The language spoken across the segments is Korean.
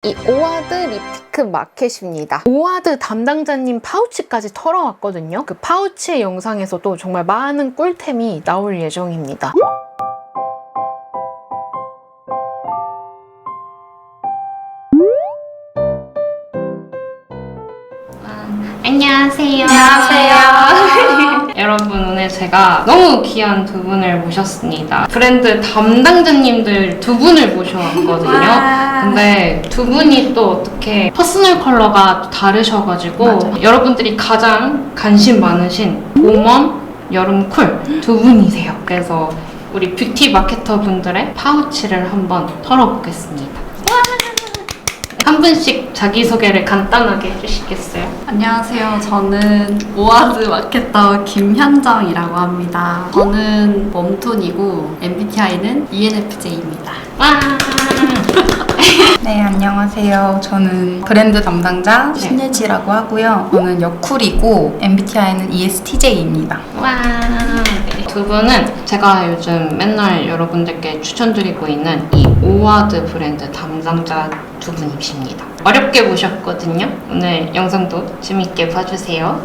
이 오아드 립티크 마켓입니다. 오아드 담당자님 파우치까지 털어왔거든요. 그 파우치의 영상에서도 정말 많은 꿀템이 나올 예정입니다. 안녕하세요. 안녕하세요. 여러분, 오늘 제가 너무 귀한 두 분을 모셨습니다. 브랜드 담당자님들 두 분을 모셔왔거든요. 근데 두 분이 또 어떻게 퍼스널 컬러가 또 다르셔가지고 맞아. 여러분들이 가장 관심 많으신 봄웜, 여름 쿨 두 분이세요. 그래서 우리 뷰티 마케터 분들의 파우치를 한번 털어보겠습니다. 한 분씩 자기소개를 간단하게 해주시겠어요? 안녕하세요. 저는 오아드 마케터 김현정이라고 합니다. 저는 웜톤이고 MBTI는 ENFJ입니다. 와! 네, 안녕하세요. 저는 브랜드 담당자 신예지라고 하고요. 저는 여쿨이고 MBTI는 ESTJ입니다. 와! 두 분은 제가 요즘 맨날 여러분들께 추천드리고 있는 이 오아드 브랜드 담당자 두 분이십니다. 어렵게 모셨거든요. 오늘 영상도 재밌게 봐주세요.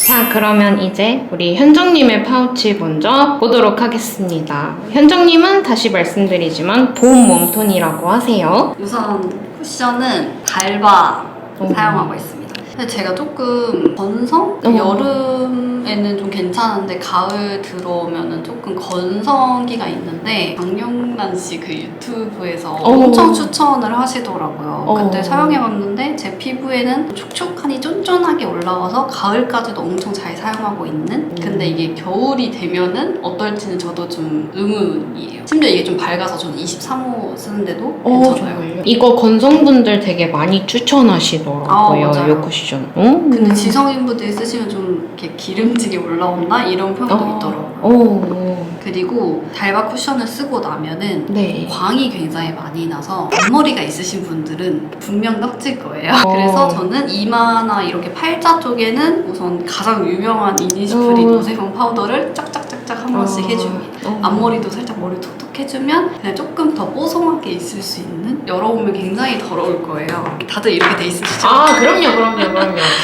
자, 그러면 이제 우리 현정님의 파우치 먼저 보도록 하겠습니다. 현정님은 다시 말씀드리지만 봄 웜톤이라고 하세요. 우선 쿠션은 달바 사용하고 있습니다. 근데 제가 조금 건성? 여름에는 좀 괜찮은데 가을 들어오면은 조금 건성기가 있는데 강영란 씨 그 유튜브에서 엄청 추천을 하시더라고요. 그때 사용해봤는데 제 피부에는 촉촉하니 쫀쫀하게 올라와서 가을까지도 엄청 잘 사용하고 있는? 근데 이게 겨울이 되면은 어떨지는 저도 좀 의문이에요. 심지어 이게 좀 밝아서 저는 23호 쓰는데도 괜찮아요. 정말요? 이거 건성분들 되게 많이 추천하시더라고요. 맞아요. 요 쿠션. 근데 지성인분들이 쓰시면 좀 이렇게 기름지게 올라온다? 이런 평도 있더라고요. 그리고 달바 쿠션을 쓰고 나면은 네. 광이 굉장히 많이 나서 앞머리가 있으신 분들은 분명 떡질 거예요. 그래서 저는 이마나 이렇게 팔자 쪽에는 우선 가장 유명한 이니시프리 노세범 파우더를 짝짝짝짝 한 번씩 해줍니다. 앞머리도 살짝 머리 톡톡 해주면 그냥 조금 더 뽀송하게 있을 수 있는? 열어보면 굉장히 더러울 거예요. 다들 이렇게 돼 있으시죠? 그럼요.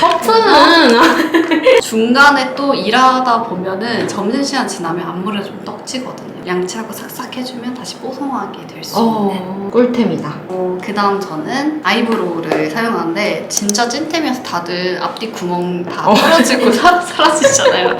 커트는 중간에 또 일하다 보면은 점심시간 지나면 앞머리가 좀 떡지거든요. 양치하고 싹싹 해주면 다시 뽀송하게 될 수 있는. 꿀템이다. 그 다음 저는 아이브로우를 사용하는데 진짜 찐템이어서 다들 앞뒤 구멍 다 떨어지고 사라지잖아요.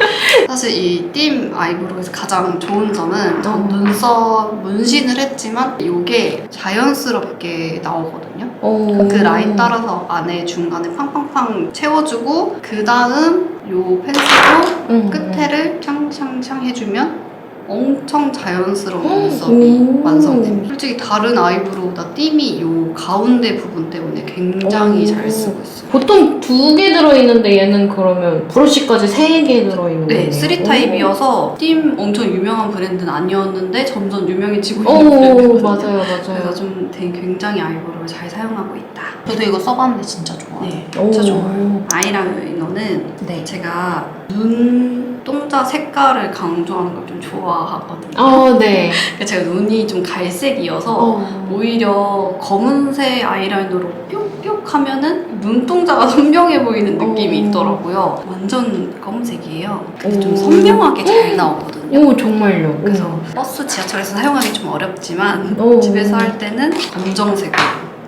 사실 이 띵 아이브로우에서 가장 좋은 점은 전 눈썹 문신을 했지만 이게 자연스럽게 나오거든요. 그 라인 따라서 안에 중간에 팡팡팡 채워주고 그 다음 요 펜슬로 끝에를 창창창 해주면 엄청 자연스러운 눈썹이 완성됩니다. 솔직히 다른 아이브로우보다 띠미 요 가운데 부분 때문에 굉장히 잘 쓰고 있어요. 보통 2개 들어있는데 얘는 그러면 브러쉬까지 3개 들어있는 거예요? 네, 3타입이어서 띵 엄청 유명한 브랜드는 아니었는데 점점 유명해지고 있는 브랜드거든요. 맞아요. 그래서 좀 되게 굉장히 아이브로우를 잘 사용하고 있다. 저도 이거 써봤는데 진짜 좋아요. 네, 진짜 좋아요. 아이라이너는 네. 제가 눈동자 색깔을 강조하는 걸 좀 좋아하거든요. 네. 제가 눈이 좀 갈색이어서 오히려 검은색 아이라이너로 뿅뿅 하면은 눈동자가 선명해 보이는 느낌이 있더라고요. 완전 검은색이에요. 근데 좀 선명하게 잘 나오거든요. 정말요? 그래서 버스, 지하철에서 사용하기 좀 어렵지만 집에서 할 때는 검정색으로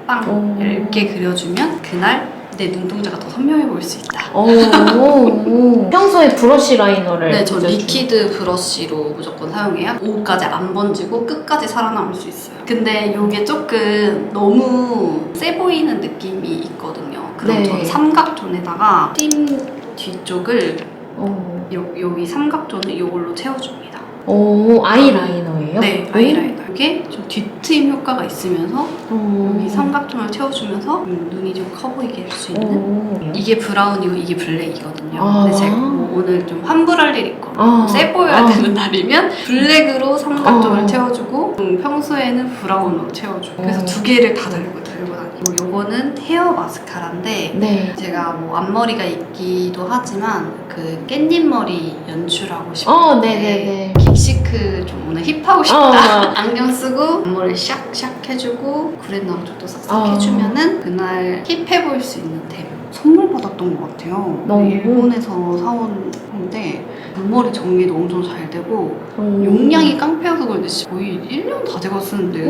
빵 얇게 그려주면 그날 내 눈동자가 더 선명해 보일 수 있다. 평소에 브러쉬 라이너를 네, 저 리퀴드 브러쉬로 무조건 사용해야 오후까지 안 번지고 끝까지 살아남을 수 있어요. 근데 이게 조금 너무 세 보이는 느낌이 있거든요. 그럼 저는 삼각존에다가 띵 뒤쪽을 여기 삼각존을 이걸로 채워줍니다. 아이라이너예요? 네, 아이라이너. 이게 좀 뒤트임 효과가 있으면서 여기 삼각존을 채워주면서 눈이 좀 커 보이게 할 수 있는. 이게 브라운이고 이게 블랙이거든요. 근데 제가 뭐 오늘 좀 환불할 일 있거나 세 보여야 되는 날이면 블랙으로 삼각존을 채워주고 평소에는 브라운으로 채워주고 그래서 두 개를 다 들고 다니고 요거는 헤어 마스카라인데 제가 뭐 앞머리가 있기도 하지만 그 깻잎머리 연출하고 싶은데 빅시크 좀 오늘 힙하고 싶다. 안경 안경 쓰고 앞머리 샥샥 해주고 구렛나루 쪽도 싹싹 아. 해주면은 그날 힙해 보일 수 있는 템. 선물 받았던 것 같아요. 일본에서 사온 건데 앞머리 정리도 엄청 잘 되고 용량이 깡패여서 그런지 진짜 거의 1년 다 돼가 쓰는데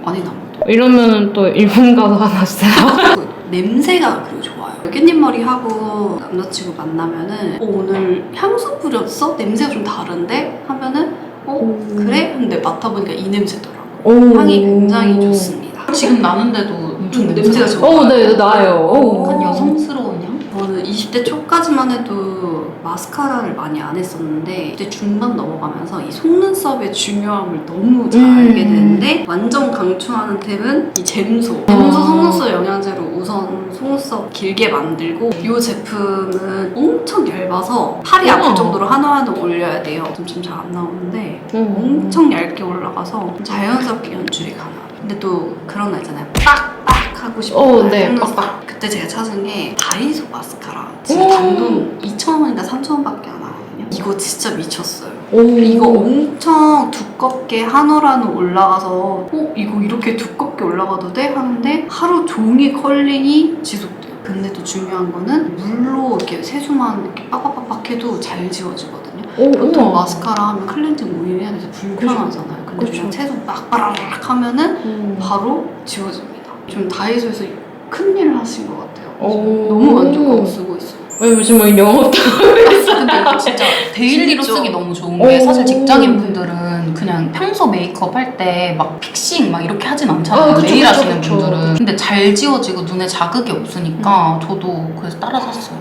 많이 남았더라고요. 이러면은 또 일본 가서 하나 써요. 그 냄새가 그리고 좋아요. 깻잎 머리 하고 남자친구 만나면은 오늘 향수 뿌렸어? 냄새가 좀 다른데? 하면은 그래? 근데 맡아보니까 이 냄새더라고요. 향이 굉장히 좋습니다. 지금 나는데도 엄청 냄새가 좋아요. 네, 나요. 약간 여성스러운 향? 저는 20대 초까지만 해도 마스카라를 많이 안 했었는데 이제 중반 넘어가면서 이 속눈썹의 중요함을 너무 잘 알게 되는데 완전 강추하는 템은 이 잼소. 잼소 속눈썹 영양제로 우선 속눈썹 길게 만들고 이 제품은 엄청 얇아서 팔이 아플 정도로 하나하나 올려야 돼요. 좀 잘 안 나오는데 엄청 얇게 올라가서 자연스럽게 연출이 가능해요. 근데 또 그런 날 있잖아요. 빡빡 하고 싶은 네, 빡빡. 그때 제가 찾은 게 다이소 마스카라. 진짜 단돈 2,000원인가 3,000원밖에 안 하거든요. 이거 진짜 미쳤어요. 이거 엄청 두껍게 한올 올라가서 이거 이렇게 두껍게 올라가도 돼? 하는데 하루 종일 컬링이 지속돼요. 근데 또 중요한 거는 물로 이렇게 세수만 이렇게 빡빡빡 해도 잘 지워지거든요. 보통 마스카라 하면 클렌징 오일 해야 돼서 불편하잖아요. 근데 그냥 세수 빡빡 하면은 바로 지워집니다. 좀 다이소에서 큰일을 하신 것 같아요. 너무 만족하고 쓰고 있어요. 요즘 뭐 영어 근데 이거 진짜 데일리로 진짜. 쓰기 너무 좋은 게 사실 직장인 분들은 그냥 평소 메이크업 할 때 막 픽싱 막 이렇게 하진 않잖아요. 그쵸, 매일 그쵸, 하시는 그쵸. 분들은. 근데 잘 지워지고 눈에 자극이 없으니까 저도 그래서 따라 샀어요.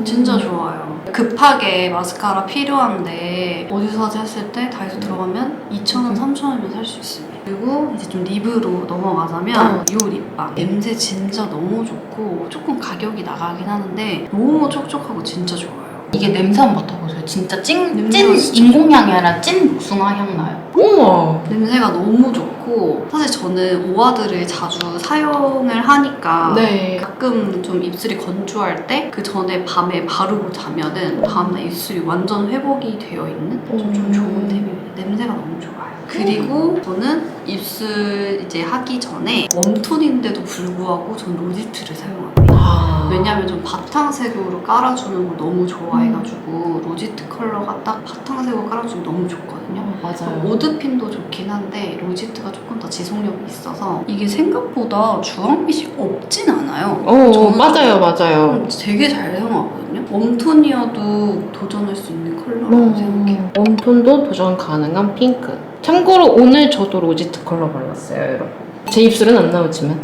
진짜 좋아요. 급하게 마스카라 필요한데 어디서 하지 했을 때 다이소 들어가면 2,000원, 3,000원이면 살 수 있습니다. 그리고 이제 좀 립으로 넘어가자면 이 립밤 냄새 진짜 너무 좋고 조금 가격이 나가긴 하는데 너무 촉촉하고 진짜 좋아요. 이게 냄새 한번 맡아보세요. 진짜 찐 냄새가 진짜 인공향이 아니라 찐 복숭아 향 나요. 우와. 냄새가 너무 좋고 사실 저는 오아드를 자주 사용을 하니까 네. 가끔 좀 입술이 건조할 때 그 전에 밤에 바르고 자면은 다음날 입술이 완전 회복이 되어 있는 좀 좋은 템입니다. 냄새가 너무 좋아요. 그리고 저는 입술 이제 하기 전에 웜톤인데도 불구하고 전 로지트를 사용합니다. 왜냐면 좀 바탕색으로 깔아주는 걸 너무 좋아해가지고 로지트 컬러가 딱 바탕색으로 깔아주면 너무 좋거든요. 맞아요. 오드핀도 좋긴 한데 로지트가 조금 더 지속력이 있어서 이게 생각보다 주황빛이 없진 않아요. 저는 맞아요. 되게 잘 사용하거든요. 웜톤이어도 도전할 수 있는 컬러라고 생각해요. 웜톤도 도전 가능한 핑크. 참고로 오늘 저도 로지트 컬러 발랐어요, 여러분. 제 입술은 안 나오지만.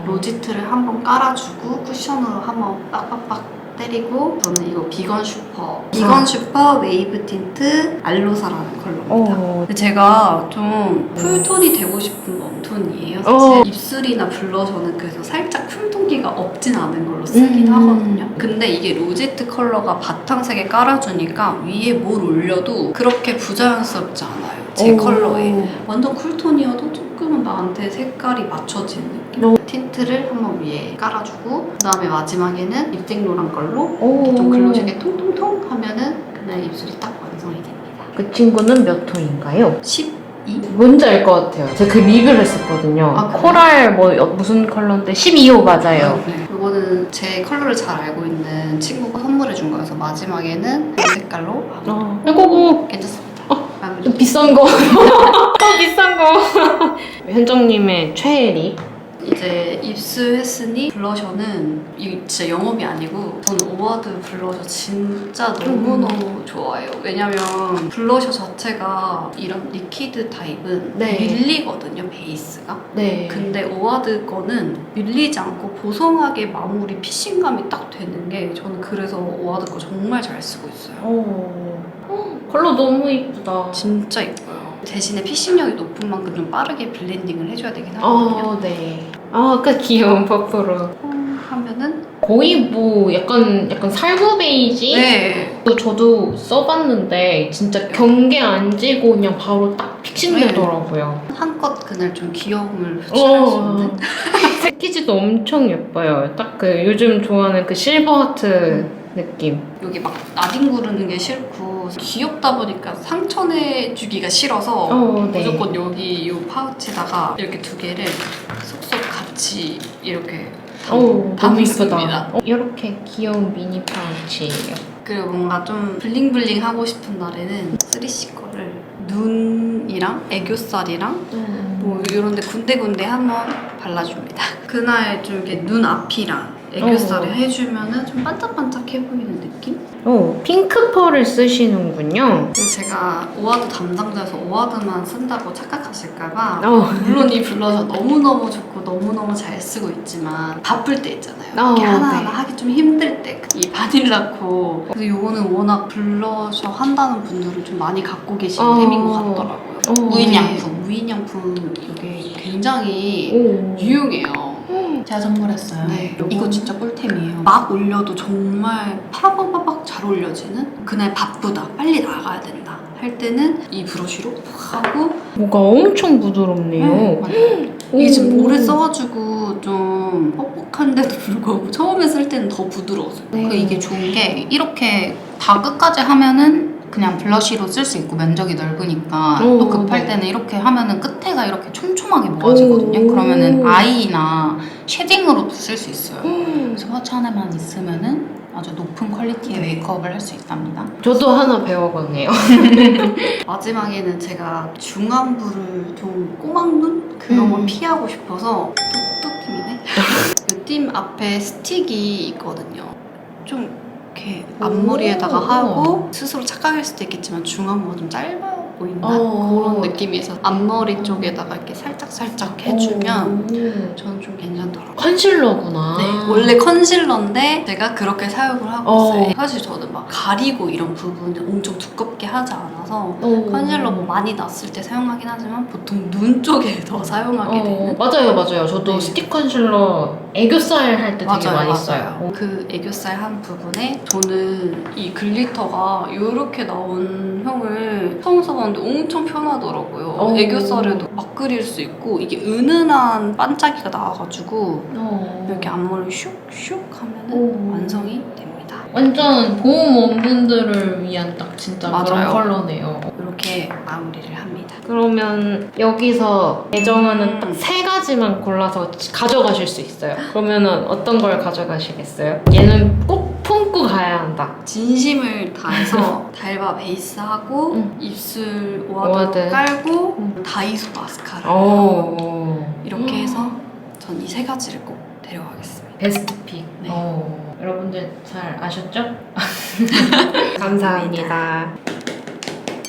로지트를 한번 깔아주고 쿠션으로 한번 빡빡빡 때리고 저는 이거 비건 슈퍼 웨이브 틴트 알로사라는 컬러입니다. 근데 제가 좀 쿨톤이 되고 싶은 웜톤이에요. 사실 입술이나 블러셔는 그래서 살짝 쿨톤기가 없진 않은 걸로 쓰긴 하거든요. 근데 이게 로지트 컬러가 바탕색에 깔아주니까 위에 뭘 올려도 그렇게 부자연스럽지 않아요. 제 컬러에. 완전 쿨톤이어도 조금은 나한테 색깔이 맞춰지는 느낌. 틴트를 한번 위에 깔아주고 그 다음에 마지막에는 립스틱로랑 걸로 이렇게 좀 글로시하게 통통통 하면은 그날 입술이 딱 완성이 됩니다. 그 친구는 몇 톤인가요? 12? 뭔지 알 것 같아요. 제가 그 리뷰를 했었거든요. 아, 그래요? 코랄 무슨 컬러인데 12호 맞아요. 네. 이거는 제 컬러를 잘 알고 있는 친구가 선물해 준 거여서 마지막에는 이 색깔로 이거고 괜찮습니다. 좀 비싼 거. 비싼 거. 현정님의 최애 립. 이제 입술했으니 블러셔는 이거 진짜 영업이 아니고 저는 오아드 블러셔 진짜 너무너무 좋아해요. 왜냐면 블러셔 자체가 이런 리퀴드 타입은 네. 밀리거든요, 베이스가. 네. 근데 오아드 거는 밀리지 않고 보송하게 마무리 피싱감이 딱 되는 게 저는 그래서 오아드 거 정말 잘 쓰고 있어요. 컬러 너무 이쁘다. 진짜 예뻐요. 대신에 피싱력이 높은 만큼 좀 빠르게 블렌딩을 해줘야 되긴 하거든요. 네. 그 귀여운 퍼프로. 하면은 거의 뭐 약간 살구 베이지? 네. 저도 써봤는데 진짜 경계 안 지고 그냥 바로 딱 픽싱되더라고요. 한껏 그날 좀 귀여움을 표출할 수 있는 패키지도 엄청 예뻐요. 딱 그 요즘 좋아하는 그 실버 하트 느낌. 여기 막 나딘 구르는 게 싫고 그리고 귀엽다 보니까 상처내주기가 싫어서 네. 무조건 여기 이 파우치에다가 이렇게 두 개를 쏙쏙 같이 이렇게 너무 담습니다. 이쁘다. 이렇게 귀여운 미니 파우치예요. 그리고 뭔가 좀 블링블링 하고 싶은 날에는 3C 거를 눈이랑 애교살이랑 뭐 이런 데 군데군데 한번 발라줍니다. 그날 좀 이렇게 눈 앞이랑 애교살을 해주면은 좀 반짝반짝해 보이는 느낌? 핑크 펄을 쓰시는군요. 그리고 제가 오아드 담당자여서 오아드만 쓴다고 착각하실까봐 물론 이 블러셔 너무너무 좋고 너무너무 잘 쓰고 있지만 바쁠 때 있잖아요. 이렇게 하나하나 하기 좀 힘들 때 이 바닐라코 그래서 이거는 워낙 블러셔 한다는 분들은 좀 많이 갖고 계시는 템인 것 같더라고요. 무인양품. 무인양품 이게 굉장히 유용해요. 제가 선물했어요. 네. 이거 진짜 꿀템이에요. 막 올려도 정말 파박파박 잘 올려지는 그날 바쁘다 빨리 나가야 된다 할 때는 이 브러쉬로 팍 하고 뭐가 엄청 부드럽네요. 이게 지금 오래 써가지고 좀 뻑뻑한데도 불구하고 처음에 쓸 때는 더 부드러웠어요. 그러니까 이게 좋은 게 이렇게 다 끝까지 하면은 그냥 블러쉬로 쓸 수 있고 면적이 넓으니까 또 급할 때는 이렇게 하면은 끝에가 이렇게 촘촘하게 모아지거든요. 그러면은 아이나 쉐딩으로도 쓸 수 있어요. 그래서 화차 하나만 있으면은 아주 높은 퀄리티의 메이크업을 할 수 있답니다. 저도 하나 배워가네요. 마지막에는 제가 중안부를 좀 꼬막눈 그런 걸 피하고 싶어서 뚝뚝팀이네. 이 팀 앞에 스틱이 있거든요. 좀 이렇게 앞머리에다가 하고 스스로 착각할 수도 있겠지만 중안부가 좀 짧아 보인다 그런 느낌에서 앞머리 쪽에다가 이렇게 살짝 해주면 저는 좀 괜찮더라고요. 컨실러구나. 네, 원래 컨실러인데 제가 그렇게 사용을 하고 있어요. 사실 저는 막 가리고 이런 부분을 엄청 두껍게 하지 않아서 컨실러 뭐 많이 났을 때 사용하긴 하지만 보통 눈 쪽에 더 사용하게 되는. 맞아요. 저도 네. 스틱 컨실러 애교살 할 때 되게 많이 써요. 그 애교살 한 부분에 저는 이 글리터가 이렇게 나온 형을 처음 써봤는데 엄청 편하더라고요. 애교살에도 막 그릴 수 있고 이게 은은한 반짝이가 나와가지고 이렇게 앞머리 슉슉 하면은 완성이 됩니다. 완전 보호원분들을 위한 딱 진짜 그런 맞아요. 컬러네요. 이렇게 마무리를 합니다. 그러면 여기서 애정하는 딱 3가지만 골라서 가져가실 수 있어요. 그러면은 어떤 걸 가져가시겠어요? 얘는 꼭 품고 가야 한다. 진심을 다해서 달바 베이스하고 입술 오아드 오아드. 깔고 다이소 마스카라 하고 오. 이렇게 해서 전 이 3가지를 꼭 데려가겠습니다. 베스트 픽. 네. 여러분들 잘 아셨죠? 감사합니다.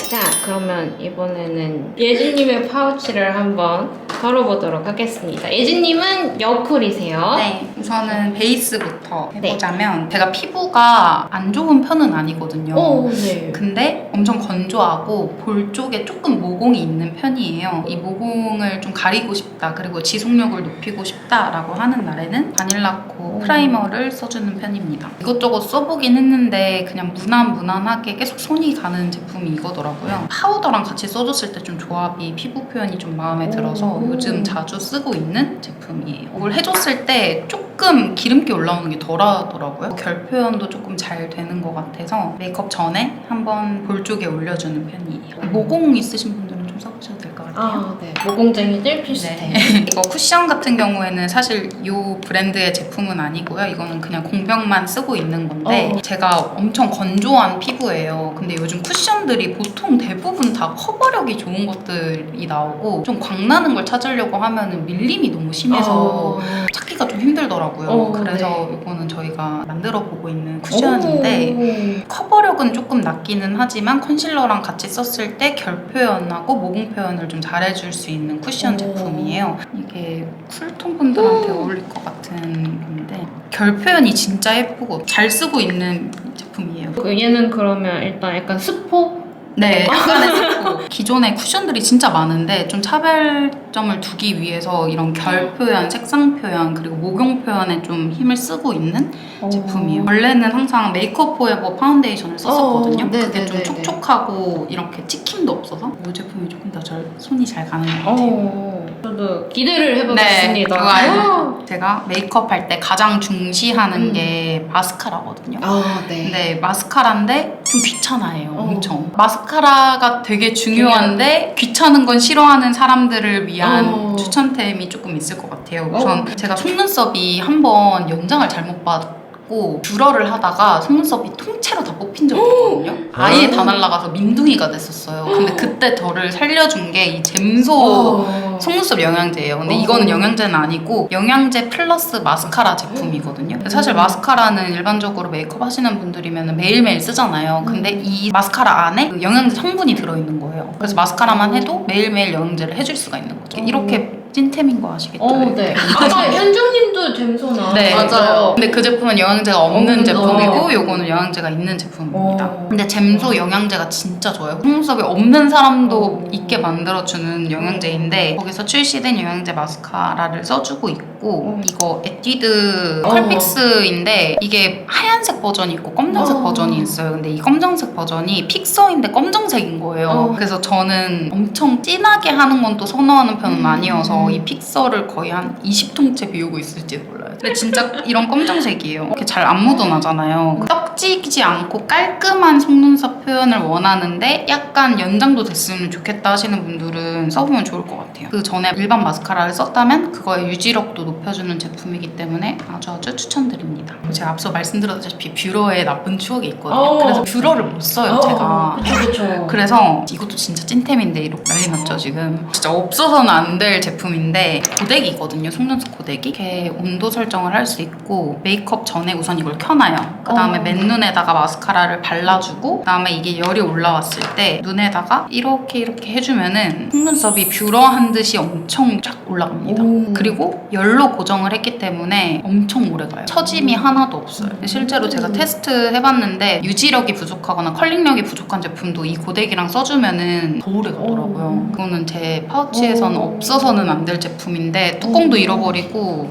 자, 그러면 이번에는 예진님의 파우치를 한번 털어보도록 하겠습니다. 예진님은 여쿨이세요. 네, 우선은 베이스부터 네. 해보자면 제가 피부가 안 좋은 편은 아니거든요. 네. 근데 엄청 건조하고 볼 쪽에 조금 모공이 있는 편이에요. 이 모공을 좀 가리고 싶다, 그리고 지속력을 높이고 싶다라고 하는 날에는 바닐라코 프라이머를 써주는 편입니다. 이것저것 써보긴 했는데 그냥 무난하게 계속 손이 가는 제품이 이거더라고요. 파우더랑 같이 써줬을 때 좀 조합이 피부 표현이 좀 마음에 들어서 요즘 자주 쓰고 있는 제품이에요. 이걸 해줬을 때 조금 기름기 올라오는 게 덜하더라고요. 결 표현도 조금 잘 되는 것 같아서 메이크업 전에 한번 볼 쪽에 올려주는 편이에요. 모공 있으신 분들은 좀 써보셔도 될 것 같아요. 네. 모공쟁이들 필수템. 이거 쿠션 같은 경우에는 사실 이 브랜드의 제품은 아니고요. 이거는 그냥 공병만 쓰고 있는 건데 제가 엄청 건조한 피부예요. 근데 요즘 쿠션들이 보통 대부분 다 커버력이 좋은 것들이 나오고 좀 광나는 걸 찾으려고 하면은 밀림이 너무 심해서 찾기가 좀 힘들더라고요. 그래서 이거는 저희가 만들어 보고 있는 쿠션인데 커버력은 조금 낮기는 하지만 컨실러랑 같이 썼을 때 결 표현하고 모공 표현을 좀 잘해줄 수 있는 쿠션 제품이에요. 이게 쿨톤 분들한테 어울릴 것 같은 건데 결 표현이 진짜 예쁘고 잘 쓰고 있는 제품이에요. 얘는 그러면 일단 약간 스포? 네, 약간의 스포. 기존에 쿠션들이 진짜 많은데 좀 차별점을 두기 위해서 이런 결 표현, 색상 표현, 그리고 모공 표현에 좀 힘을 쓰고 있는 제품이에요. 원래는 항상 메이크업 포에버 파운데이션을 썼었거든요. 그게 좀 촉촉하고 이렇게 찍힘도 없어서 이 제품이 조금 더 손이 잘 가는 것 같아요. 저도 기대를 해보겠습니다. 네, 좋아요. 제가 메이크업 할 때 가장 중시하는 게 마스카라거든요. 네. 근데 마스카라인데 좀 귀찮아해요. 엄청. 마스카라가 되게 중요한데 귀찮은 건 싫어하는 사람들을 위한 추천템이 조금 있을 것 같아요. 우선 제가 속눈썹이 한번 연장을 잘못 받고 뷰러를 하다가 속눈썹이 통째로 다 뽑힌 적이 있거든요. 아예 다 날아가서 민둥이가 됐었어요. 근데 그때 저를 살려준 게 이 잼소 속눈썹 영양제예요. 근데 이거는 영양제는 아니고 영양제 플러스 마스카라 제품이거든요. 사실 마스카라는 일반적으로 메이크업 하시는 분들이면 매일매일 쓰잖아요. 근데 이 마스카라 안에 그 영양제 성분이 들어있는 거예요. 그래서 마스카라만 해도 매일매일 영양제를 해줄 수가 있는 거죠. 이렇게 찐템인 거 아시겠죠? 네. 아까 현정님도 잼소나. 네, 맞아요. 근데 그 제품은 영양제가 없는 없는 제품이고 요거는 영양제가 있는 제품입니다. 근데 잼소 영양제가 진짜 좋아요. 속눈썹이 없는 사람도 있게 만들어주는 영양제인데 거기서 출시된 영양제 마스카라를 써주고 있고 이거 에뛰드 컬픽스인데 이게 하얀색 버전이 있고 검정색 버전이 있어요. 근데 이 검정색 버전이 픽서인데 검정색인 거예요. 그래서 저는 엄청 진하게 하는 건 또 선호하는 편은 아니어서 이 픽서를 거의 한 20통째 비우고 있을지도 몰라요. 근데 진짜 이런 검정색이에요. 이렇게 잘 안 묻어나잖아요. 떡지지 않고 깔끔한 속눈썹 표현을 원하는데 약간 연장도 됐으면 좋겠다 하시는 분들은 써보면 좋을 것 같아요. 그 전에 일반 마스카라를 썼다면 그거의 유지력도 높여주는 제품이기 때문에 아주 추천드립니다. 제가 앞서 말씀드렸다시피 뷰러에 나쁜 추억이 있거든요. 그래서 뷰러를 못 써요, 제가. 그쵸. 그래서 이것도 진짜 찐템인데 이렇게 난리 났죠 지금. 진짜 없어서는 안 될 제품인데 고데기거든요. 속눈썹 고데기. 이렇게 온도 설정을 할 수 있고 메이크업 전에 우선 이걸 켜놔요. 그 다음에 맨눈에다가 마스카라를 발라주고 그 다음에 이게 열이 올라왔을 때 눈에다가 이렇게 해주면은 속눈썹이 뷰러 한 듯이 엄청 쫙 올라갑니다. 그리고 열로 고정을 했기 때문에 엄청 오래가요. 처짐이 하나도 없어요. 실제로 제가 테스트 해봤는데 유지력이 부족하거나 컬링력이 부족한 제품도 이 고데기랑 써주면은 더 오래 가더라고요. 그거는 제 파우치에서는 없어서는 안 될 제품인데 뚜껑도 잃어버리고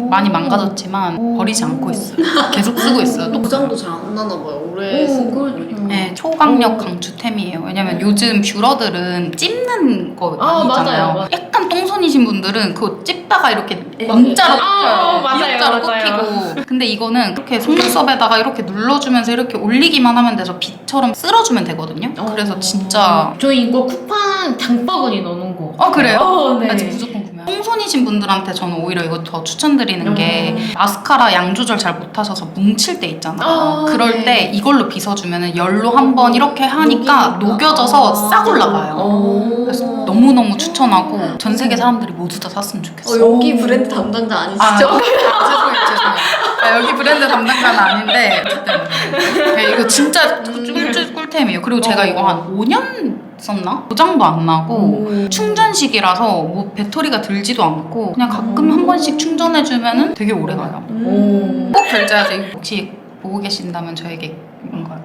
많이 망가졌지만 버리지 않고 있어요. 계속 쓰고 있어요. 또 고장도 잘 안 나나 봐요. 오래 쓰고. 네, 초강력 강추템이에요. 왜냐면 요즘 뷰러들은 찝는 거 있잖아요. 맞아요. 약간 똥손이신 분들은 그거 찝다가 이렇게 M자로 꽂혀요. 맞아요, M자로 맞아요. 꽂히고. 근데 이거는 이렇게 속눈썹에다가 이렇게 눌러주면서 이렇게 올리기만 하면 돼서 빗처럼 쓸어주면 되거든요. 그래서 진짜 저 이거 쿠팡 장바구니 넣는 거. 그래요? 네. 나 지금 무조건 구매. 똥손이신 분들한테 저는 오히려 이거 더 추천드리는 게 마스카라 양 조절 잘 못하셔서 뭉칠 때 있잖아요. 그럴 네. 때 이걸로 빗어주면 열로 한번 이렇게 하니까 녹여져서 싹 올라가요. 그래서 너무너무 추천하고 전 세계 사람들이 모두 다 샀으면 좋겠어요. 여기 브랜드 담당자 아니시죠? 죄송해요. 여기 브랜드 담당자는 아닌데 어쨌든 네, 이거 진짜 꿀템이에요. 그리고 제가 이거 한 5년 썼나? 고장도 안 나고 충전식이라서 뭐 배터리가 들지도 않고 그냥 가끔 한 번씩 충전해주면 되게 오래가요. 꼭 결제하세요. 혹시 보고 계신다면 저에게 뭔가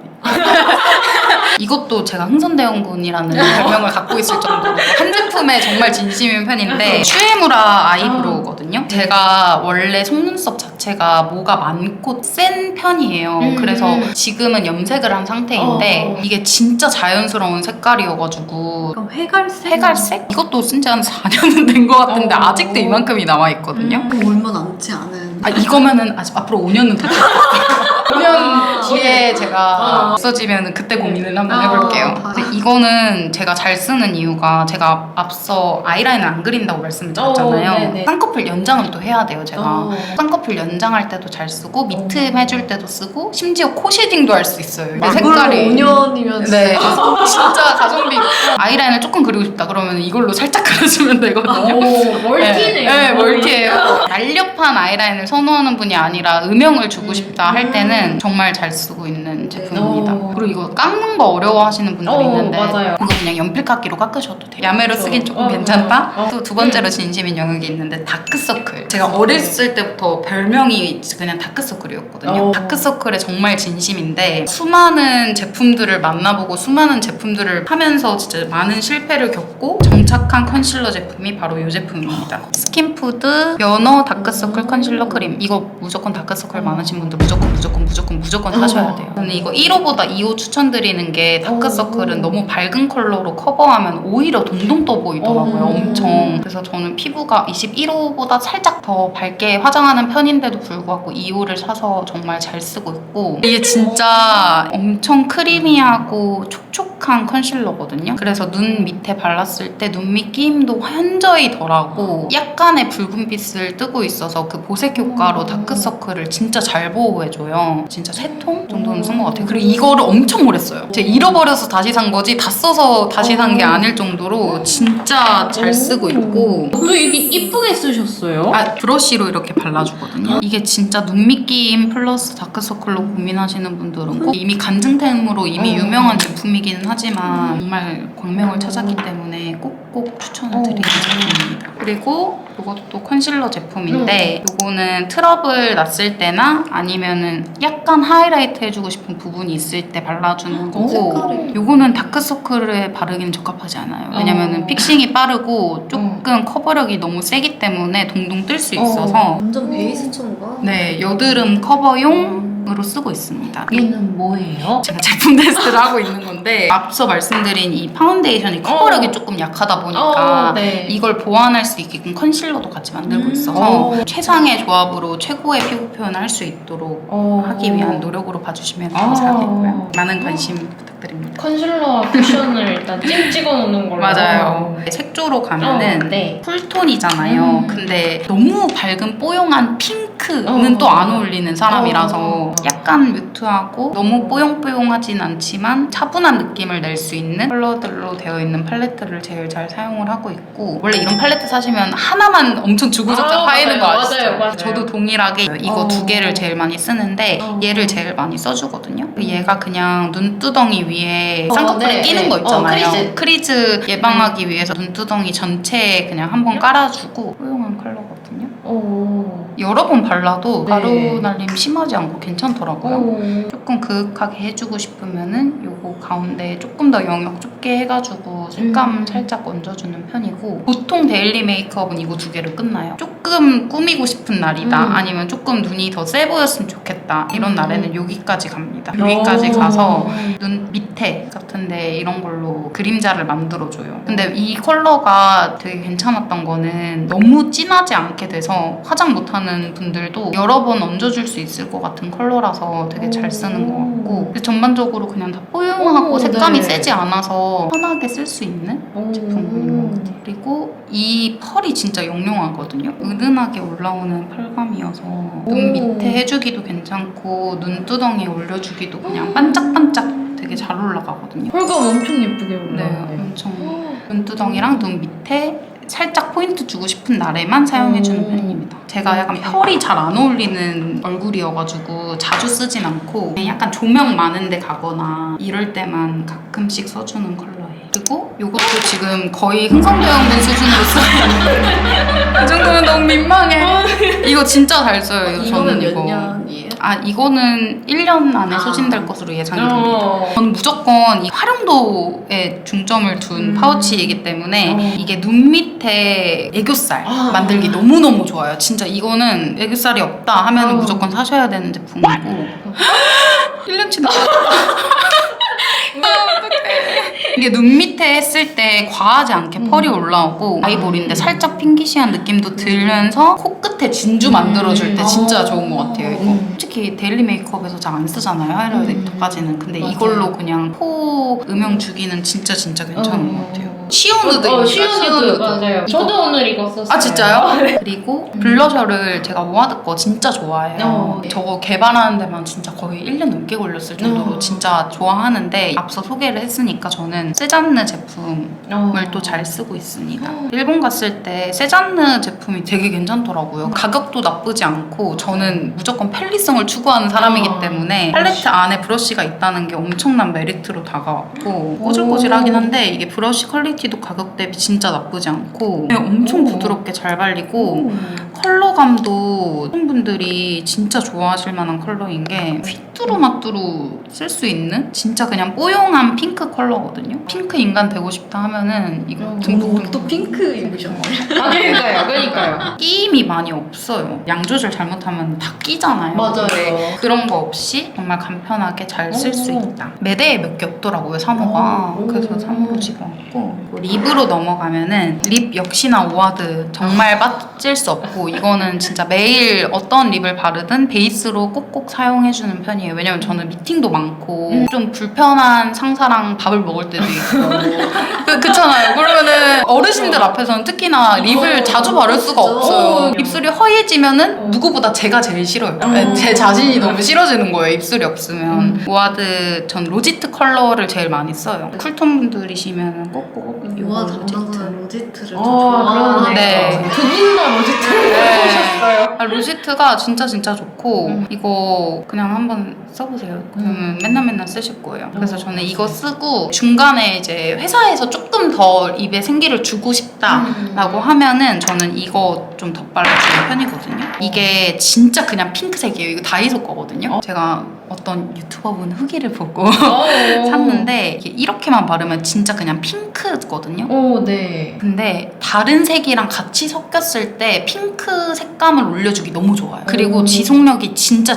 이것도 제가 흥선대원군이라는 별명을 갖고 있을 정도로 한 제품에 정말 진심인 편인데 슈에무라 아이브로우거든요. 제가 원래 속눈썹 자체가 뭐가 많고 센 편이에요. 그래서 지금은 염색을 한 상태인데 이게 진짜 자연스러운 색깔이어가지고 그럼 회갈색? 회갈색? 이것도 쓴 지 한 4년은 된 것 같은데 아직도 이만큼이 남아있거든요. 얼마 남지 않은. 이거면은 아직 앞으로 5년은 더 5년 뒤에 제가 없어지면 그때 고민을 한번 해볼게요. 근데 이거는 제가 잘 쓰는 이유가 제가 앞서 아이라인을 안 그린다고 말씀을 드렸잖아요. 쌍꺼풀 연장을 또 해야 돼요, 제가. 쌍꺼풀 연장할 때도 잘 쓰고 미트 해줄 때도 쓰고 심지어 코 쉐딩도 할 수 있어요. 이게 색깔이 5년이면 네, 진짜 가성비. 아이라인을 조금 그리고 싶다 그러면 이걸로 살짝 그려주면 되거든요. 멀티네요. 네, 멀티예요. 날렵한 아이라인을 선호하는 분이 아니라 음영을 주고 싶다 할 때는 정말 잘 쓰고 있는 제품입니다. 그리고 이거 깎는 거 어려워하시는 분들이 있는데 맞아요. 이거 그냥 연필깎이로 깎으셔도 돼요. 야매로 쓰긴 조금 괜찮다? 또 두 번째로 진심인 영역이 있는데 다크서클. 제가 어렸을 때부터 별명이 그냥 다크서클이었거든요. 다크서클에 정말 진심인데 수많은 제품들을 만나보고 수많은 제품들을 하면서 진짜 많은 실패를 겪고 정착한 컨실러 제품이 바로 이 제품입니다. 스킨푸드 연어 다크서클 컨실러 크림. 이거 무조건 다크서클 많으신 분들 무조건 사셔야 돼요. 저는 이거 1호보다 2호 또 추천드리는 게 다크서클은 너무 밝은 컬러로 커버하면 오히려 동동 떠 보이더라고요. 엄청. 그래서 저는 피부가 21호보다 살짝 더 밝게 화장하는 편인데도 불구하고 2호를 사서 정말 잘 쓰고 있고, 이게 진짜 엄청 크리미하고 촉촉한 컨실러거든요. 그래서 눈 밑에 발랐을 때 눈 밑 끼임도 현저히 덜하고 약간의 붉은빛을 뜨고 있어서 그 보색 효과로 다크서클을 진짜 잘 보호해줘요. 진짜 3통 정도는 쓴 것 같아요. 그리고 이거를 엄청 오래 써요. 제가 잃어버려서 다시 산 거지 다 써서 다시 산 게 아닐 정도로 진짜 잘 쓰고 있고. 또 이게 이쁘게 쓰셨어요? 브러쉬로 이렇게 발라주거든요. 이게 진짜 눈 밑 끼임 플러스 다크서클로 고민하시는 분들은 꼭, 이미 간증템으로 이미 유명한 제품이기는 하지만 정말 광명을 찾았기 때문에 꼭꼭 추천을 드리는 제품입니다. 그리고 이것도 컨실러 제품인데 이거는 트러블 났을 때나 아니면은 약간 하이라이트 해주고 싶은 부분이 있을 때 발라주는 거고, 이거는 다크서클에 바르기는 적합하지 않아요. 왜냐면은 픽싱이 빠르고 조금 커버력이 너무 세기 때문에 동동 뜰 수 있어서 완전 베이스 톤과 네, 여드름 커버용으로 쓰고 있습니다. 얘는 뭐예요? 제가 제품 테스트를 하고 있는 건데, 앞서 말씀드린 이 파운데이션이 커버력이 조금 약하다 보니까 네. 이걸 보완할 수 있게끔 컨실러도 같이 만들고 있어서 최상의 조합으로 최고의 피부 표현을 할 수 있도록 하기 위한 노력으로 봐주시면 감사하겠고요. 많은 관심 부탁드립니다. 컨실러와 쿠션을 일단 찍어 놓는 걸로. 맞아요. 색조로 가면은 네. 쿨톤이잖아요. 근데 너무 밝은 뽀용한 핑크는 또 안 어울리는 사람이라서 약간 뮤트하고 너무 뽀용뽀용하진 않지만 차분한 느낌을 낼 수 있는 컬러들로 되어 있는 팔레트를 제일 잘 사용을 하고 있고, 원래 이런 팔레트 사시면 하나만 엄청 주구장창 파이는 거 아시죠? 맞아요. 저도 동일하게 이거 두 개를 제일 많이 쓰는데 얘를 제일 많이 써주거든요. 얘가 그냥 눈두덩이 위에 쌍꺼풀에 끼는 거 있잖아요. 크리즈 예방하기 위해서 눈두덩이 전체에 그냥 한번 깔아주고 뽀용한 컬러거든요. 여러 번 발라도 가루 날림 심하지 않고 괜찮더라고요. 조금 그윽하게 해주고 싶으면은 요거 가운데 조금 더 영역 좁게 해가지고 색감 살짝 얹어주는 편이고, 보통 데일리 메이크업은 이거 두 개로 끝나요. 조금 꾸미고 싶은 날이다, 아니면 조금 눈이 더 세 보였으면 좋겠다 이런 날에는 여기까지 갑니다. 여기까지 가서 눈 밑에 같은데 이런 걸로 그림자를 만들어줘요. 근데 이 컬러가 되게 괜찮았던 거는 너무 진하지 않게 돼서 화장 못하는 분들도 여러 번 얹어줄 수 있을 것 같은 컬러라서 되게 잘 쓰는 것 같고, 근데 전반적으로 그냥 다 뽀용하고 색감이 세지 않아서 편하게 쓸 수 있는 제품인 것 같아요. 그리고 이 펄이 진짜 영롱하거든요. 은은하게 올라오는 펄감이어서 눈 밑에 해주기도 괜찮고 눈두덩이에 올려주기도 그냥 반짝반짝 되게 잘 올라가거든요. 펄감 엄청 예쁘게 네, 올라오네. 엄청 눈두덩이랑 눈 밑에 살짝 포인트 주고 싶은 날에만 사용해주는 편입니다. 제가 약간 펄이 잘 안 어울리는 얼굴이어가지고 자주 쓰진 않고 약간 조명 많은 데 가거나 이럴 때만 가끔씩 써주는 컬러예요. 그리고 이것도 지금 거의 흥성대원군 수준으로 써요. 그 정도면 너무 민망해. 이거 진짜 잘 써요. 이거 이거는 저는 몇 이거. 년이에요? 이거는 1년 안에 소진될 것으로 예상이 됩니다. 저는 무조건 이 활용도에 중점을 둔 파우치이기 때문에 이게 눈 밑에 애교살 만들기 너무너무 좋아요. 진짜 이거는 애교살이 없다 하면 무조건 사셔야 되는 제품이고 1년치 이게 눈 밑에 했을 때 과하지 않게 펄이 올라오고 아이보리인데 살짝 핑키시한 느낌도 들면서 코끝에 진주 만들어줄 때 진짜 좋은 것 같아요. 이거 솔직히 데일리 메이크업에서 잘 안 쓰잖아요, 하이라이터까지는. 근데 이걸로 그냥 코 음영 주기는 진짜 괜찮은 것 같아요. 시오누드 시오누드 맞아요. 저도 오늘 이거 썼어요. 아 진짜요? 그리고 블러셔를 제가 오아드 거 진짜 좋아해요. 네. 저거 개발하는 데만 진짜 거의 1년 넘게 걸렸을 정도로 진짜 좋아하는데, 앞서 소개를 했으니까 저는 세잔느 제품을 또 잘 쓰고 있습니다. 일본 갔을 때 세잔느 제품이 되게 괜찮더라고요. 가격도 나쁘지 않고, 저는 무조건 편리성을 추구하는 사람이기 때문에 팔레트 안에 브러쉬가 있다는 게 엄청난 메리트로 다가왔고, 꼬질꼬질하긴 한데 이게 브러쉬 퀄리티도 가격 대비 진짜 나쁘지 않고 엄청 부드럽게 잘 발리고, 컬러감도 분들이 진짜 좋아하실 만한 컬러인 게 휘뚜루마뚜루 쓸 수 있는 진짜 그냥 뽀용한 핑크 컬러거든요. 핑크 인간 되고 싶다 하면은 이거 듬뿍 또 핑크 입으셨나요? 그러니까요. 끼임이 많이 없어요. 양 조절 잘못하면 다 끼잖아요. 근데 그런 거 없이 정말 간편하게 잘 쓸 수 있다. 매대에 몇 개 없더라고요, 사모가. 그래서 사모로 집어왔고, 립으로 넘어가면은 립 역시나 오아드 정말 빠질 수 없고, 이거는 진짜 매일 어떤 립을 바르든 베이스로 꼭꼭 사용해주는 편이에요. 왜냐면 저는 미팅도 많고 좀 불편한 상사랑 밥을 먹을 때도 있고 그렇잖아요. 그러면은 어르신들 앞에서는 특히나 립을 자주 바를 수가 없어요. 입술이 허해지면은 누구보다 제가 제일 싫어요. 제 자신이 너무 싫어지는 거예요, 입술이 없으면. 오아드 전 로지트 컬러를 제일 많이 써요. 쿨톤 분들이시면 꼭꼭 오아드 로지트. 담당자는 로지트를 좀 좋아하는 네. 두 분 다 로지트를 쓰셨어요. 로지트가 진짜 좋고 이거 그냥 한번 써보세요. 그러면 맨날 쓰실 거예요. 그래서 저는 이거 쓰고 중간에 이제 회사에서 조금 더 입에 생기를 주고 싶다라고 하면은 저는 이거 좀 덧발라주는 편이거든요. 이게 진짜 그냥 핑크색이에요. 이거 다이소 거거든요. 제가 어떤 유튜버분 후기를 보고 샀는데 이게 이렇게만 바르면 진짜 그냥 핑크거든요. 네. 근데 다른 색이랑 같이 섞였을 때 핑크 색감을 올려주기 너무 좋아요. 그리고 지속력이 진짜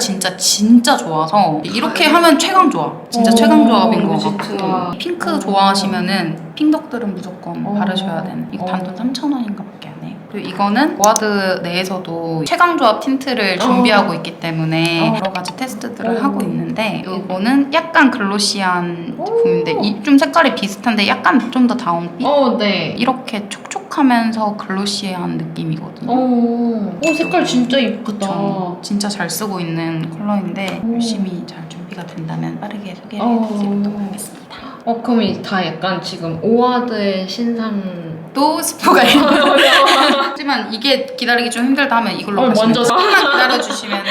좋아서 이렇게 하면 최강 조합. 진짜 최강 조합인 것 같고. 핑크 좋아하시면은 핑덕들은 무조건 바르셔야 되는. 이거 단돈 3,000원인가 밖에 안 해요. 그리고 이거는 오아드 내에서도 최강 조합 틴트를 준비하고 있기 때문에 여러 가지 테스트들을 하고 있는데 이거는 약간 글로시한 제품인데 좀 색깔이 비슷한데 약간 좀 더 다운빛? 네. 이렇게 촉촉하면서 글로시한 느낌이거든요. 색깔 진짜 이쁘다. 그쵸. 진짜 잘 쓰고 있는 컬러인데 열심히 잘 준비가 된다면 빠르게 소개를 해드리도록 하겠습니다. 그럼 다 약간 지금 오아드의 신상 또 스포가 있는 하지만 이게 기다리기 좀 힘들다 하면 이걸로 가시면 먼저 조금만 기다려주시면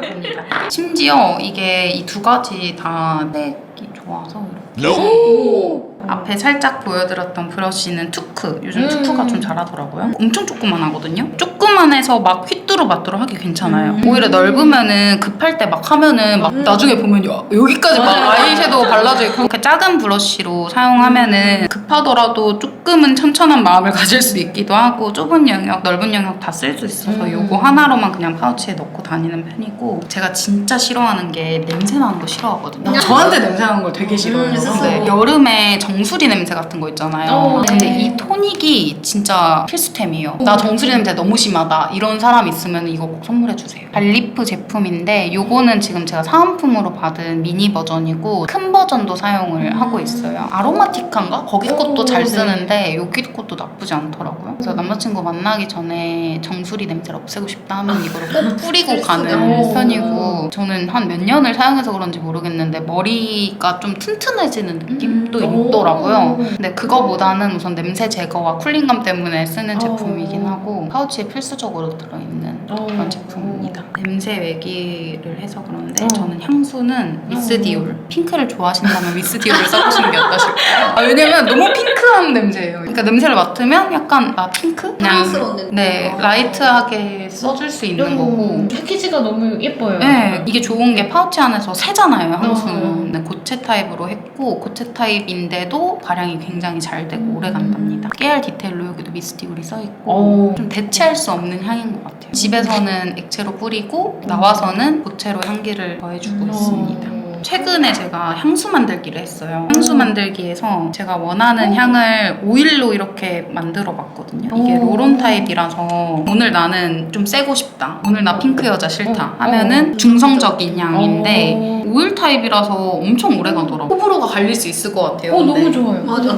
됩니다. 심지어 이게 이 두 가지 다 색이 좋아서 이렇게 앞에 살짝 보여드렸던 브러쉬는 투크. 요즘 투크가 좀 잘하더라고요. 엄청 조그만하거든요. 조그만해서 막 휘뚜루마뚜루 하기 괜찮아요. 오히려 넓으면은 급할 때 막 하면은 막 나중에 보면 여기까지 막 아이섀도우 발라져 있고 이렇게 작은 브러쉬로 사용하면은 급하더라도 조금은 천천한 마음을 가질 수 있기도 하고 좁은 영역, 넓은 영역 다 쓸 수 있어서 요거 하나로만 그냥 파우치에 넣고 다니는 편이고 제가 진짜 싫어하는 게 냄새 나는 거 싫어하거든요. 저한테 냄새 나는 걸 되게 싫어해요. 근데 여름에 정수리 냄새 같은 거 있잖아요. 근데 이 토닉이 진짜 필수템이에요. 나 정수리 냄새 너무 심하다 이런 사람 있으면 이거 꼭 선물해주세요. 발리프 제품인데 요거는 지금 제가 사은품으로 받은 미니 버전이고 큰 버전도 사용을 하고 있어요. 아로마티카인가? 거기 것도 잘 쓰는데 여기 것도 나쁘지 않더라고요. 그래서 남자친구 만나기 전에 정수리 냄새를 없애고 싶다 하면 이거를 꼭 뿌리고 가는 편이고 저는 한 몇 년을 사용해서 그런지 모르겠는데 머리가 좀 튼튼해지는 느낌도 있더라고요. 근데 그거보다는 우선 냄새 제거와 쿨링감 때문에 쓰는 제품이긴 하고 파우치에 필수적으로 들어있는 그런 제품입니다. 냄새 외기를 해서 그런데 저는 향수는 미스디올. 핑크를 좋아하신다면 미스디올을 써보시는 게 어떠실까요? 왜냐면 너무 핑크한 냄새예요. 그러니까 냄새를 맡으면 약간 나 핑크? 향스러운 냄새. 네, 라이트하게 써줄 수 있는 거고 패키지가 너무 예뻐요. 네, 이게 좋은 게 파우치 안에서 새잖아요, 향수는. 네, 고체 타입으로 했고 고체 타입인데도 발향이 굉장히 잘 되고 오래 간답니다. 깨알 디테일로 여기도 미스티올이 써있고 좀 대체할 수 없는 향인 것 같아요. 집에서는 액체로 뿌리고 나와서는 고체로 향기를 더해주고 있습니다. 최근에 제가 향수 만들기를 했어요. 향수 만들기에서 제가 원하는 향을 오일로 이렇게 만들어 봤거든요. 이게 로론 타입이라서 오늘 나는 좀 세고 싶다. 오늘 나 핑크 여자 싫다 하면은 중성적인 향인데 오일 타입이라서 엄청 오래 가더라고요. 호불호가 갈릴 수 있을 것 같아요. 근데. 너무 좋아요. 맞아.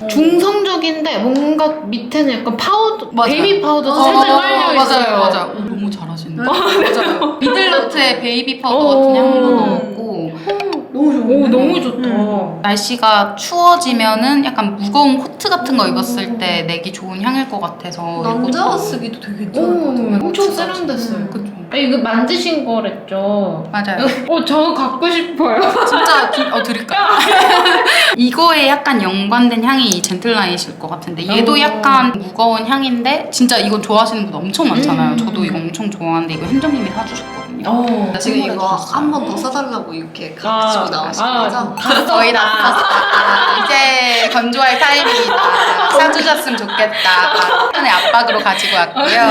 중성적인데 뭔가 밑에는 약간 파우더, 맞아요. 베이비 파우더 살짝 깔려 있어요. 맞아요. 너무 잘하시네. 맞아요. 미들노트에 베이비 파우더 같은 향도 넣었고 너무 좋다. 날씨가 추워지면은 약간 무거운 코트 같은 거 입었을 때 내기 좋은 향일 것 같아서 남자가 쓰기도 되게 괜찮거든요. 엄청 세련됐어요. 그쵸. 이거 만드신 거랬죠? 맞아요. 저 갖고 싶어요. 진짜 드릴까요? 이거에 약간 연관된 향이 젠틀라인이실 것 같은데 얘도 약간 무거운 향인데 진짜 이거 좋아하시는 분 엄청 많잖아요. 저도 이거 엄청 좋아하는데 이거 현정님이 사주셨거든요. 있거든요. 지금 선물해 이거 주셨어요. 한 번 더 사달라고 이렇게 가지고 나오신 거죠? 거의 다 썼다. 이제 건조할 타임이다. 사주셨으면 좋겠다. 약간의 압박으로 가지고 왔고요.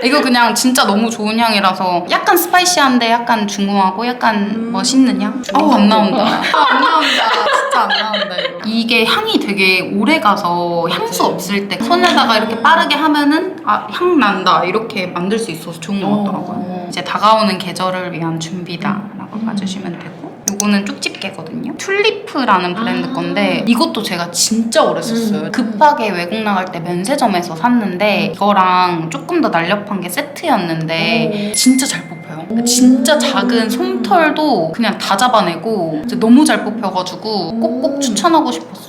이거 그냥 진짜 너무 좋은 향이라서 약간 스파이시한데 약간 중후하고 약간 멋있는 향? 안 나온다. 안 나온다. 진짜 안 나온다 이거. 이게 향이 되게 오래 가서 향수 없을 때 손에다가 이렇게 빠르게 하면은 향 난다 이렇게 만들 수 있어서 좋은 것 같더라고요. 이제 다가오는 계절을 위한 준비다라고 봐주시면 되고 요거는 쪽집게거든요. 튤리프라는 브랜드 건데 이것도 제가 진짜 오래 썼어요. 급하게 외국 나갈 때 면세점에서 샀는데 이거랑 조금 더 날렵한 게 세트였는데 진짜 잘 뽑혀요. 진짜 작은 솜털도 그냥 다 잡아내고 너무 잘 뽑혀가지고 꼭꼭 추천하고 싶었어요.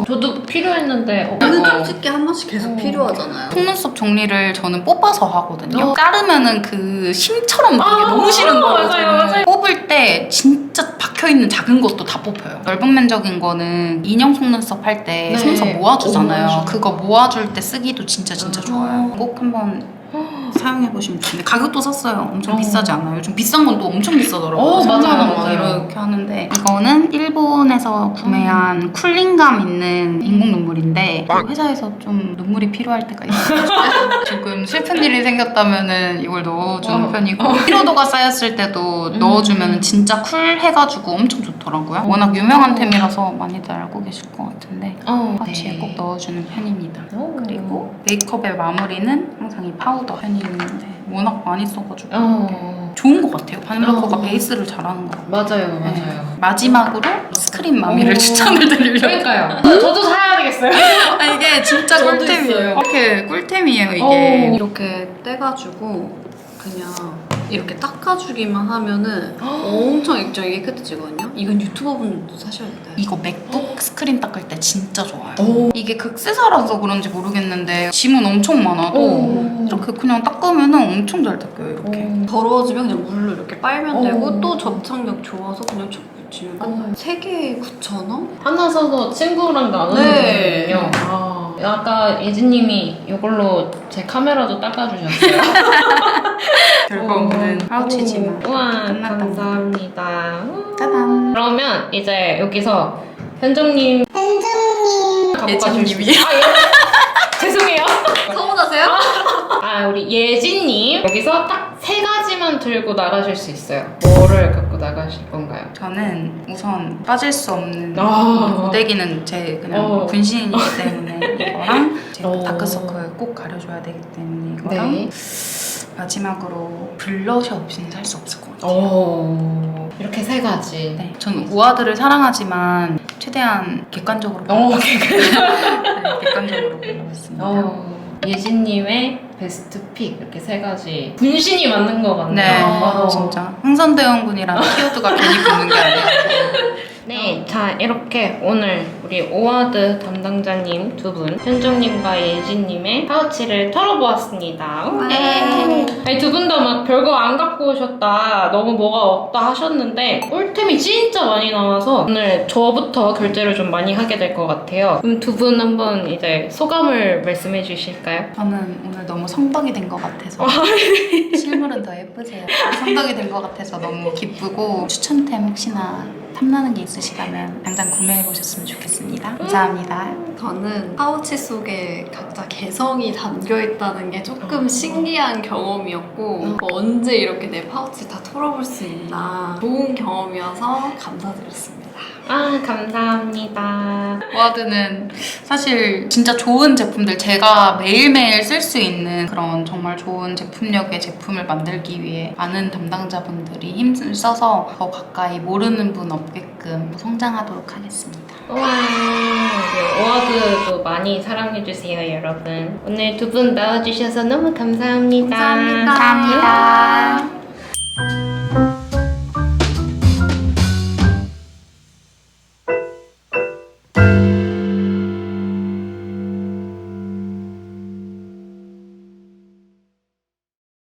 저도 필요했는데 오늘 쪽집게 한 번씩 계속 필요하잖아요. 속눈썹 정리를 저는 뽑아서 하거든요. 자르면은 그 심처럼 나는 게 너무 싫은 거예요. 저는. 뽑을 때 진짜 박혀있는 작은 것도 다 뽑혀요. 넓은 면적인 거는 인형 속눈썹 할 때 속눈썹 모아주잖아요. 그거 모아줄 때 쓰기도 진짜 좋아요. 꼭 한번 사용해보시면 좋은데 가격도 샀어요. 엄청 비싸지 않아요. 요즘 비싼 건 또 엄청 비싸더라고요. 맞아요. 막 이렇게 하는데 이거는 일본에서 구매한 쿨링감 있는 인공 눈물인데 회사에서 좀 눈물이 필요할 때가 있어요. 조금 슬픈 일이 생겼다면은 이걸 넣어주는 편이고 피로도가 쌓였을 때도 넣어주면 진짜 쿨해가지고 엄청 좋더라고요. 워낙 유명한 템이라서 많이들 알고 계실 것 같은데 파우치에 꼭 넣어주는 편입니다. 그리고 메이크업의 마무리는 항상 이 파우더 편이는데 워낙 많이 써가지고 좋은 것 같아요. 바닐라커가 베이스를 잘하는 것 같아요. 맞아요. 마지막으로 스크린 마미를 추천을 드리려고. 그러니까요. 저도 사야 되겠어요. 이게 진짜 저도 꿀템이에요. 있어요. 이렇게 꿀템이에요 이게. 이렇게 떼가지고 그냥 이렇게 닦아주기만 하면은 엄청 액정이 깨끗해지거든요. 이건 유튜버분들도 사셔야 돼요. 이거 맥북 스크린 닦을 때 진짜 좋아요. 이게 극세사라서 그런지 모르겠는데 지문 엄청 많아도 이렇게 그냥 닦으면 엄청 잘 닦여요 이렇게. 더러워지면 그냥 물로 이렇게 빨면 되고 또 접착력 좋아서 그냥 촉 붙이면 끝나요. 3개에 9,000원? 하나 사서 친구랑 나누면 네. 되거든요. 아까 예진님이 이걸로 제 카메라도 닦아주셨어요. 결국은 파우치지만 우와, 끝났다. 감사합니다. 짜잔. 그러면 이제 여기서 현정님 예진님이. 죄송해요. 서운하세요? 우리 예진님 여기서 딱 3가지만 들고 나가실 수 있어요. 뭐를 갖고 나가실 건가요? 저는 우선 빠질 수 없는 아. 고데기는 제 그냥 분신이기 때문에 이거랑 제 다크서클 꼭 가려줘야 되기 때문에 이거랑 네. 마지막으로 블러셔 없이는 살 수 없을 것 같아요. 이렇게 3가지. 네, 저는 우아들을 사랑하지만 최대한 객관적으로 객관적으로 보겠습니다. 예진님의 베스트 픽 이렇게 3가지 분신이 맞는 것 같네요. 네, 진짜 흥선대원군이라는 키워드가 괜히 붙는 게 아니라 네, 자 이렇게 오늘 우리 오와드 담당자님 2분 현정님과 예진님의 파우치를 털어보았습니다. 네. 아니 2분 다 막 별거 안 갖고 오셨다, 너무 뭐가 없다 하셨는데 꿀템이 진짜 많이 나와서 오늘 저부터 결제를 좀 많이 하게 될 것 같아요. 그럼 2분 한번 이제 소감을 말씀해 주실까요? 저는 오늘 너무 성덕이 된 것 같아서 실물은 더 예쁘세요. 성덕이 된 것 같아서 너무 기쁘고 추천템 혹시나 탐나는 게 있으시다면 당장 구매해 보셨으면 좋겠습니다. 감사합니다. 저는 파우치 속에 각자 개성이 담겨있다는 게 조금 신기한 경험이었고 언제 이렇게 내 파우치 다 털어볼 수 있나 좋은 경험이어서 감사드렸습니다. 감사합니다. 워드는 사실 진짜 좋은 제품들 제가 매일매일 쓸 수 있는 그런 정말 좋은 제품력의 제품을 만들기 위해 많은 담당자분들이 힘을 써서 더 가까이 모르는 분 없게끔 성장하도록 하겠습니다. 우와, 오와드도 많이 사랑해주세요, 여러분. 오늘 2분 나와주셔서 너무 감사합니다. 감사합니다. 감사합니다.